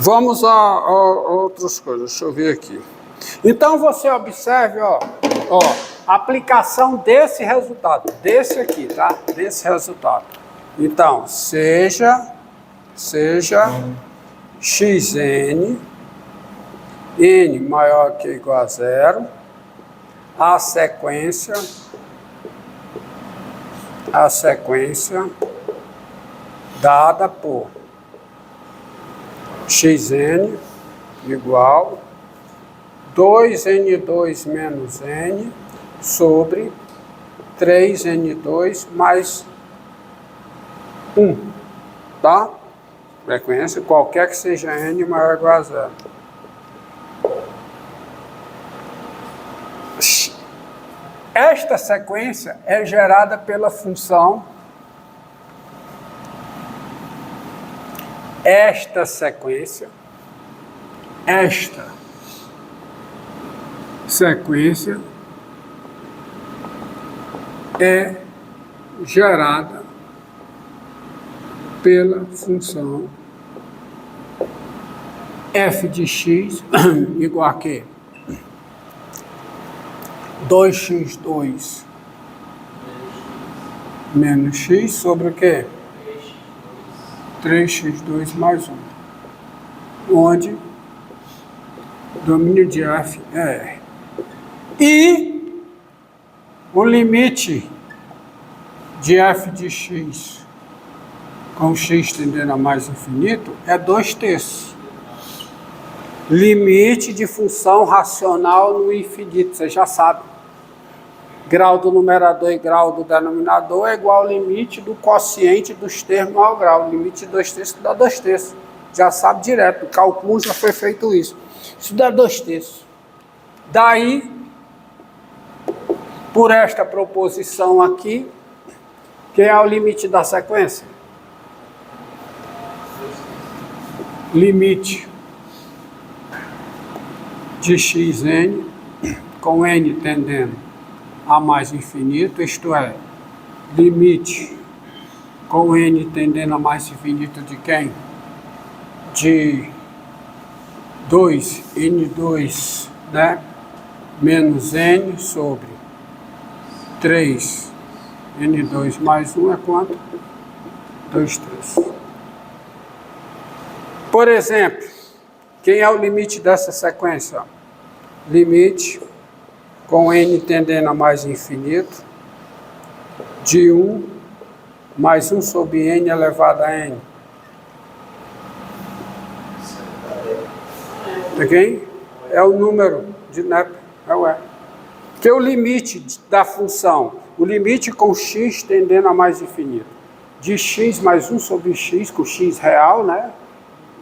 Vamos a outras coisas, deixa eu ver aqui. Então você observe, ó, a aplicação desse resultado, desse aqui, tá? Desse resultado. Então, seja xn, n maior que ou igual a zero, a sequência dada por xn igual 2n2 menos n sobre 3n2 mais 1, tá? Frequência qualquer que seja n maior ou igual a zero. Esta sequência é gerada pela função. Esta sequência é gerada pela função f de x igual a quê? 2x2 menos x sobre o quê? 3x2 mais 1, onde o domínio de f é R. E o limite de f de x com x tendendo a mais infinito é 2/3. Limite de função racional no infinito, você já sabe. Grau do numerador e grau do denominador é igual ao limite do quociente dos termos ao grau. Limite de 2/3 dá 2/3. Já sabe direto, o cálculo já foi feito isso. Isso dá 2/3. Daí, por esta proposição aqui, quem é o limite da sequência? Limite de xn com n tendendo a mais infinito, isto é, limite com n tendendo a mais infinito de quem? De 2n2, né? Menos n sobre 3n2 mais 1 é quanto? 2/3. Por exemplo, quem é o limite dessa sequência? Limite com n tendendo a mais infinito, de 1 mais 1 sobre n elevado a n. Ok? É o número de Neper, é o E. Que é o limite da função, o limite com x tendendo a mais infinito, de x mais 1 sobre x, com x real, né?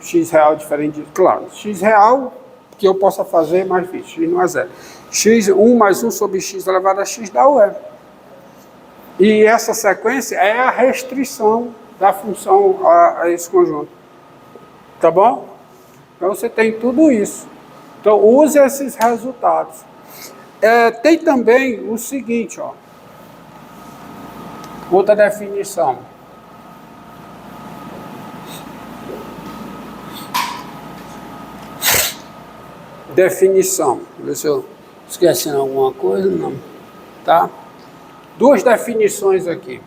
X real diferente de, claro, x real que eu possa fazer mais difícil, x não é zero. X, 1 mais 1 sobre x elevado a x dá o E. E essa sequência é a restrição da função a esse conjunto. Tá bom? Então você tem tudo isso. Então use esses resultados. Tem também o seguinte, ó. Outra definição. Definição. Vê se eu esquecendo alguma coisa, não. Tá? Duas definições aqui.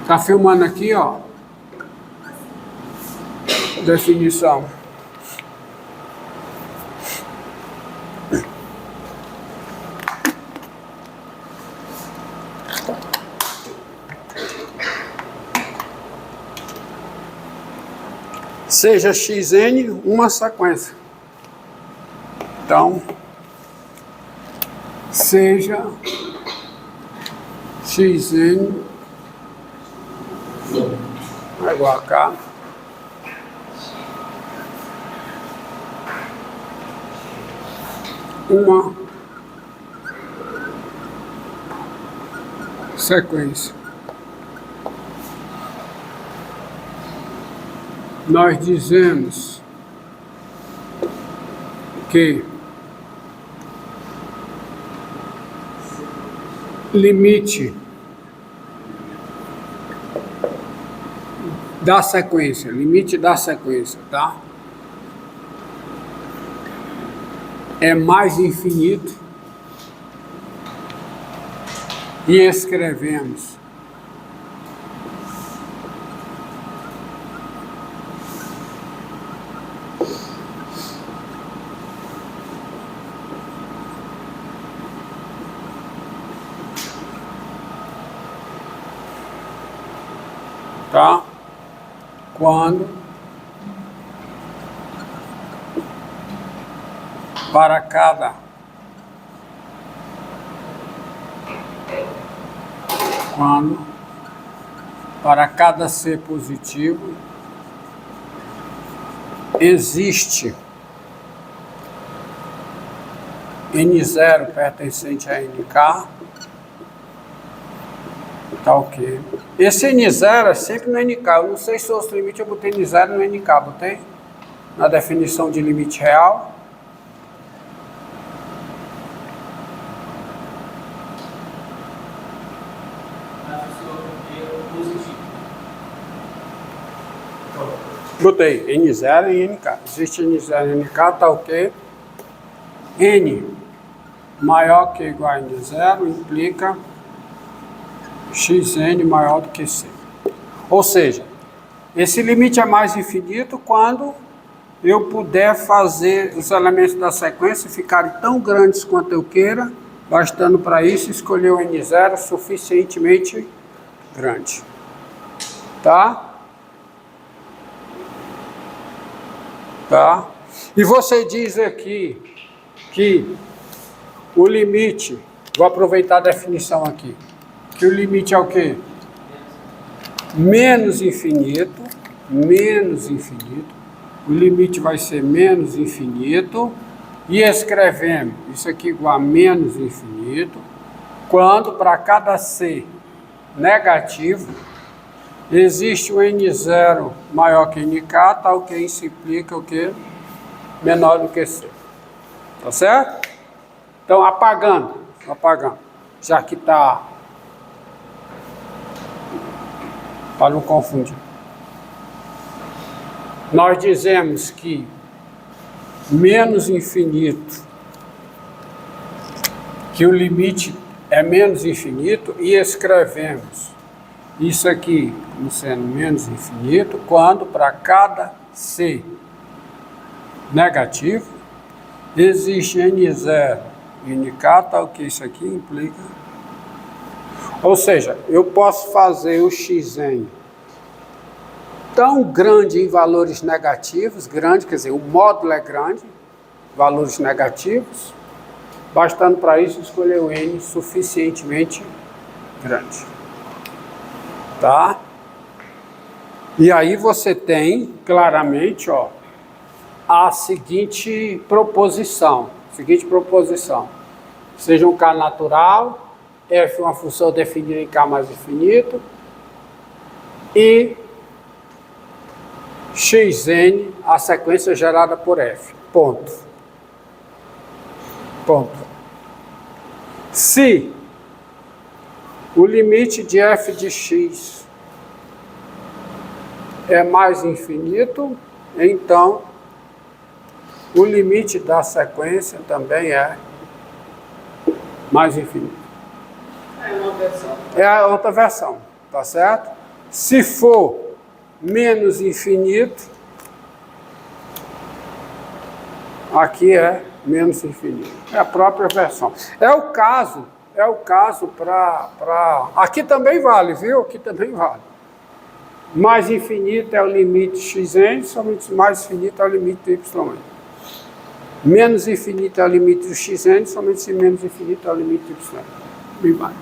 Tá filmando aqui, ó. Definição. Seja xn uma sequência. Então, seja xn igual a k uma sequência. Nós dizemos que limite da sequência, limite da sequência, tá? É mais infinito e escrevemos tá? Quando para cada ser positivo existe N0 pertencente a NK, tá ok. Esse N0 é sempre no NK, eu não sei se outro limite eu botei N0 no NK, botei na definição de limite real. Botei N0 e NK. Existe N0 e NK, tá ok. N maior que ou igual a N0 implica Xn maior do que C. Ou seja, esse limite é mais infinito quando eu puder fazer os elementos da sequência ficarem tão grandes quanto eu queira, bastando para isso escolher o N0 suficientemente grande. Tá? Tá? E você diz aqui que o limite, vou aproveitar a definição aqui, que o limite é o quê? Menos infinito, o limite vai ser menos infinito, e escrevemos isso aqui igual a menos infinito, quando para cada C negativo, existe o N0 maior que NK, tal que isso implica o quê? Menor do que C. Tá certo? Então, apagando, já que está, para não confundir. Nós dizemos que menos infinito, que o limite é menos infinito, e escrevemos isso aqui como sendo menos infinito, quando para cada C negativo, existe N0 e NK, tal que isso aqui implica. Ou seja, eu posso fazer o Xn tão grande em valores negativos, grande, quer dizer, o módulo é grande, valores negativos, bastando para isso escolher o N suficientemente grande. Tá? E aí você tem claramente, ó, a seguinte proposição. Seja um K natural, F uma função definida em K mais infinito, e Xn a sequência gerada por F. Ponto. Se o limite de f de x é mais infinito, então o limite da sequência também é mais infinito. É uma versão. É a outra versão, tá certo? Se for menos infinito, aqui é menos infinito. É a própria versão. É o caso para... Aqui também vale, viu? Aqui também vale. Mais infinito é o limite xn, somente mais infinito é o limite do yn. Menos infinito é o limite do xn, somente se menos infinito é o limite do y. Bem vai.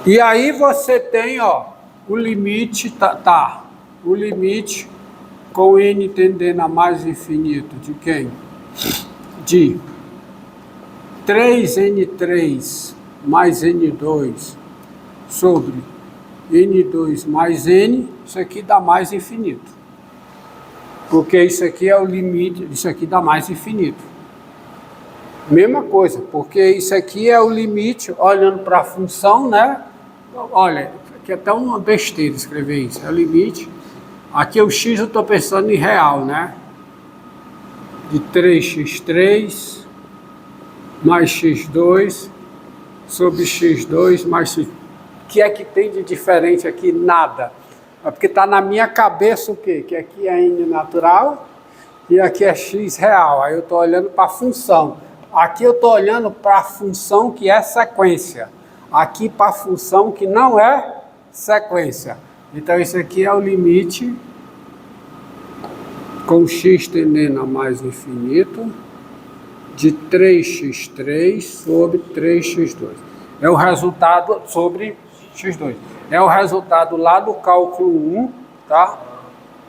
E aí você tem, ó, o limite, o limite com n tendendo a mais infinito de quem? De 3n3 mais n2 sobre n2 mais n, isso aqui dá mais infinito. Porque isso aqui é o limite, isso aqui dá mais infinito. Mesma coisa, porque isso aqui é o limite, olhando para a função, né? Olha, aqui é até uma besteira escrever isso, é o limite. Aqui o x eu estou pensando em real, né? De 3x3 mais x2 sobre x2 mais x. O que é que tem de diferente aqui? Nada. É porque está na minha cabeça o quê? Que aqui é n natural e aqui é x real. Aí eu estou olhando para a função. Aqui eu estou olhando para a função que é sequência. Aqui para a função que não é sequência. Então isso aqui é o limite com x tendendo a mais infinito de 3x3 sobre 3x2. É o resultado sobre x2. É o resultado lá do cálculo 1, tá?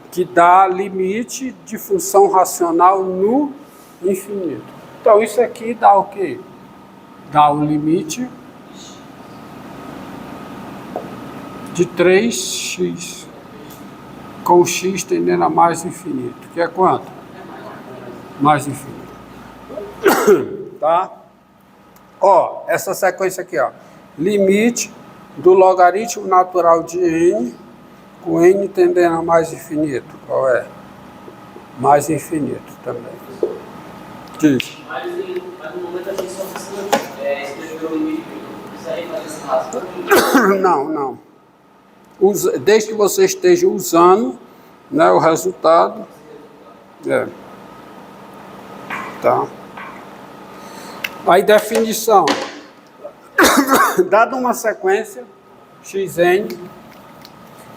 Que dá limite de função racional no infinito. Então isso aqui dá o quê? Dá o limite de 3x com x tendendo a mais infinito. Que é quanto? Mais infinito. Tá? Ó, essa sequência aqui, ó. Limite do logaritmo natural de n com n tendendo a mais infinito. Qual é? Mais infinito também. Diz. Mas no momento a gente só precisa escrever o limite. Isso aí faz esse raciocínio. Não. Desde que você esteja usando, né, o resultado. Tá. Aí definição. Dada uma sequência xn,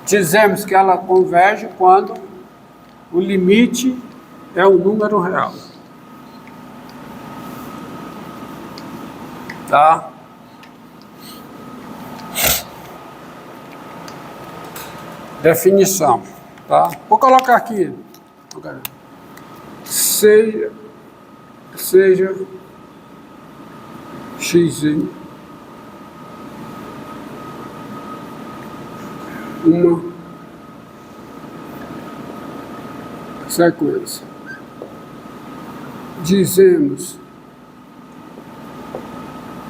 dizemos que ela converge quando o limite é um número real. Tá? Definição. Tá? Vou colocar aqui. Seja xn uma sequência. Dizemos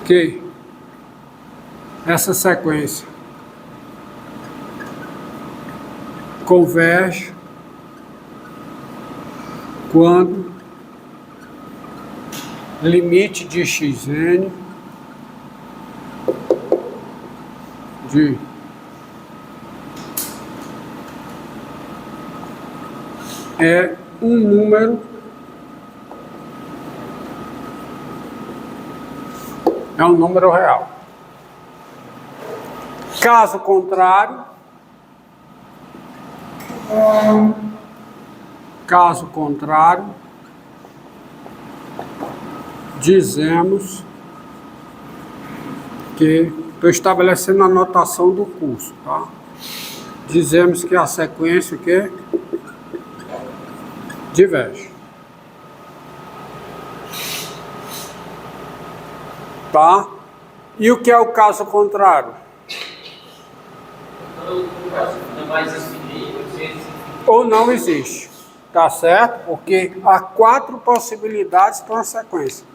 que essa sequência converge quando limite de xn de é um número real. Caso contrário, dizemos que, estou estabelecendo a notação do curso, tá? Dizemos que a sequência que diverge. Tá? E o que é o caso contrário? Ou não existe. Tá certo? Porque há 4 possibilidades para uma sequência.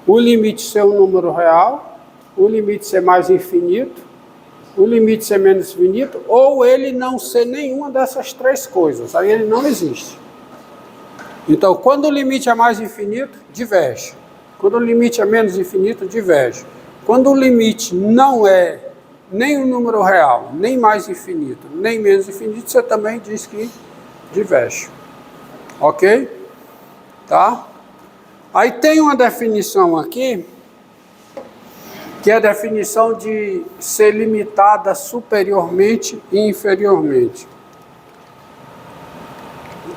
O limite ser um número real, o limite ser mais infinito, o limite ser menos infinito, ou ele não ser nenhuma dessas 3 coisas. Aí ele não existe. Então, quando o limite é mais infinito, diverge. Quando o limite é menos infinito, diverge. Quando o limite não é nem um número real, nem mais infinito, nem menos infinito, você também diz que diverge. Ok? Tá? Aí tem uma definição aqui, que é a definição de ser limitada superiormente e inferiormente.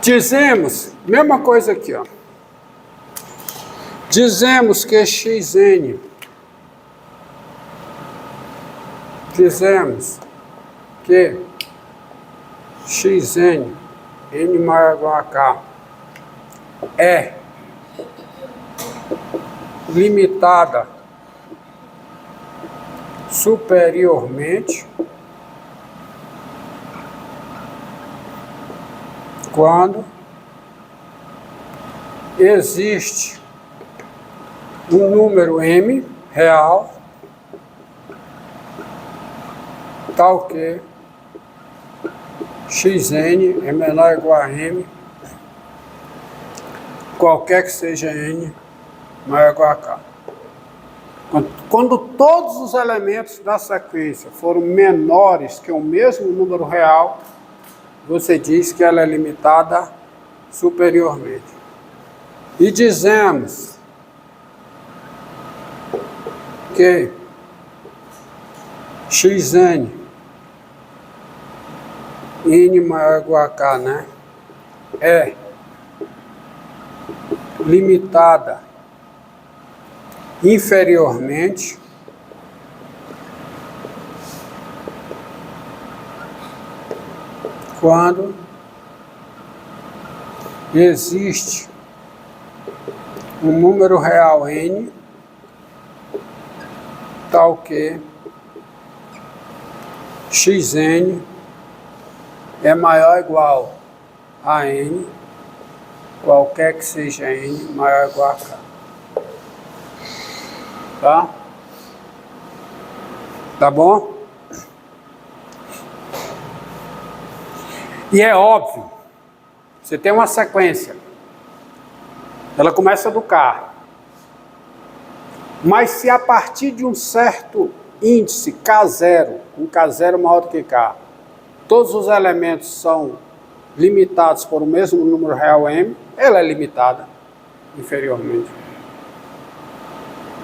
Dizemos, mesma coisa aqui, ó. Dizemos que xn, xn, n maior ou igual a k, é limitada superiormente quando existe um número m real tal que xn é menor ou igual a m, qualquer que seja n maior ou igual a k. Quando todos os elementos da sequência foram menores que o mesmo número real, você diz que ela é limitada superiormente. E dizemos que xn, n maior ou igual a k, né, é limitada inferiormente quando existe um número real n tal que xn é maior ou igual a n, qualquer que seja n maior ou igual a k. Tá? Tá bom? E é óbvio, você tem uma sequência, ela começa do K, mas se a partir de um certo índice K0, um K0 maior do que K, todos os elementos são limitados por o mesmo número real m, ela é limitada inferiormente.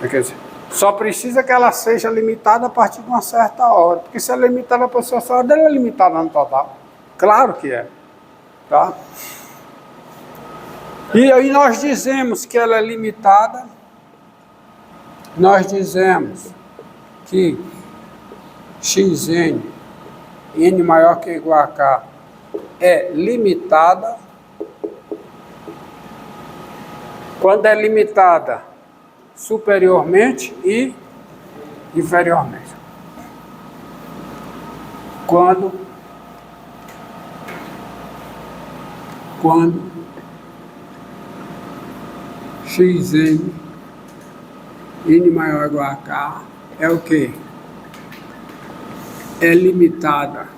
Quer dizer, só precisa que ela seja limitada a partir de uma certa hora, porque se ela é limitada a partir de uma certa hora, ela é limitada no total. Claro que é. Tá? E aí nós dizemos que ela é limitada, nós dizemos que xn, n maior que ou igual a k, é limitada. Quando é limitada superiormente e inferiormente. Quando xn, n maior ou igual a k, é o que? É limitada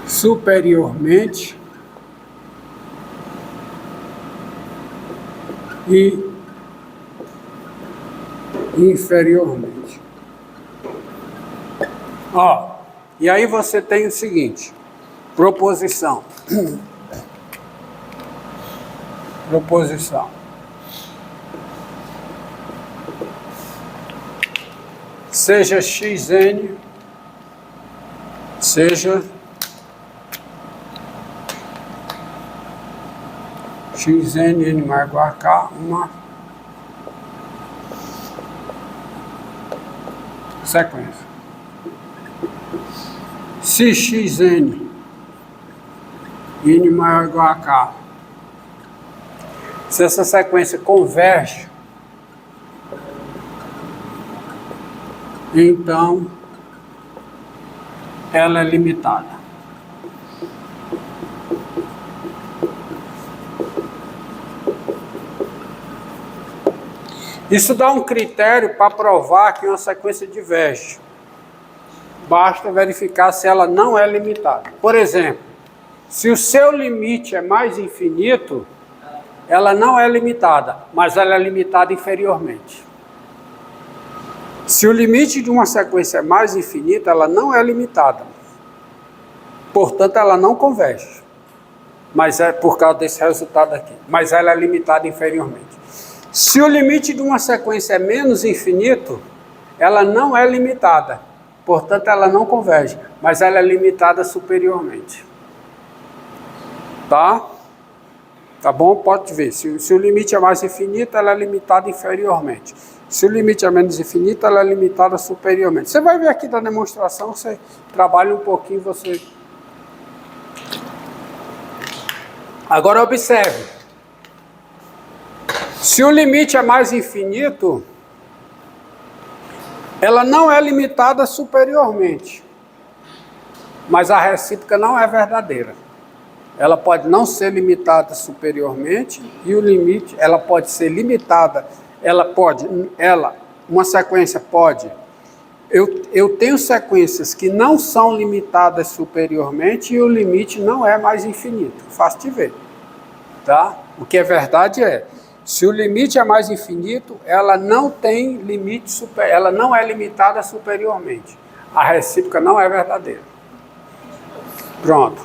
superiormente e inferiormente. Ó, e aí você tem o seguinte, proposição. Proposição. Seja xn, seja xn, n maior ou igual a k, uma sequência. Se xn, n maior ou igual a k, se essa sequência converge, então ela é limitada. Isso dá um critério para provar que uma sequência diverge. Basta verificar se ela não é limitada. Por exemplo, se o seu limite é mais infinito, ela não é limitada, mas ela é limitada inferiormente. Se o limite de uma sequência é mais infinito, ela não é limitada. Portanto, ela não converge. Mas é por causa desse resultado aqui. Mas ela é limitada inferiormente. Se o limite de uma sequência é menos infinito, ela não é limitada. Portanto, ela não converge. Mas ela é limitada superiormente. Tá? Tá bom? Pode ver. Se o limite é mais infinito, ela é limitada inferiormente. Se o limite é menos infinito, ela é limitada superiormente. Você vai ver aqui da demonstração, você trabalha um pouquinho, você... Agora observe. Se o limite é mais infinito, ela não é limitada superiormente. Mas a recíproca não é verdadeira. ela pode não ser limitada superiormente e o limite, ela pode ser limitada, uma sequência pode, eu tenho sequências que não são limitadas superiormente e o limite não é mais infinito, fácil de ver, tá? O que é verdade se o limite é mais infinito, ela não tem limite ela não é limitada superiormente, a recíproca não é verdadeira. Pronto.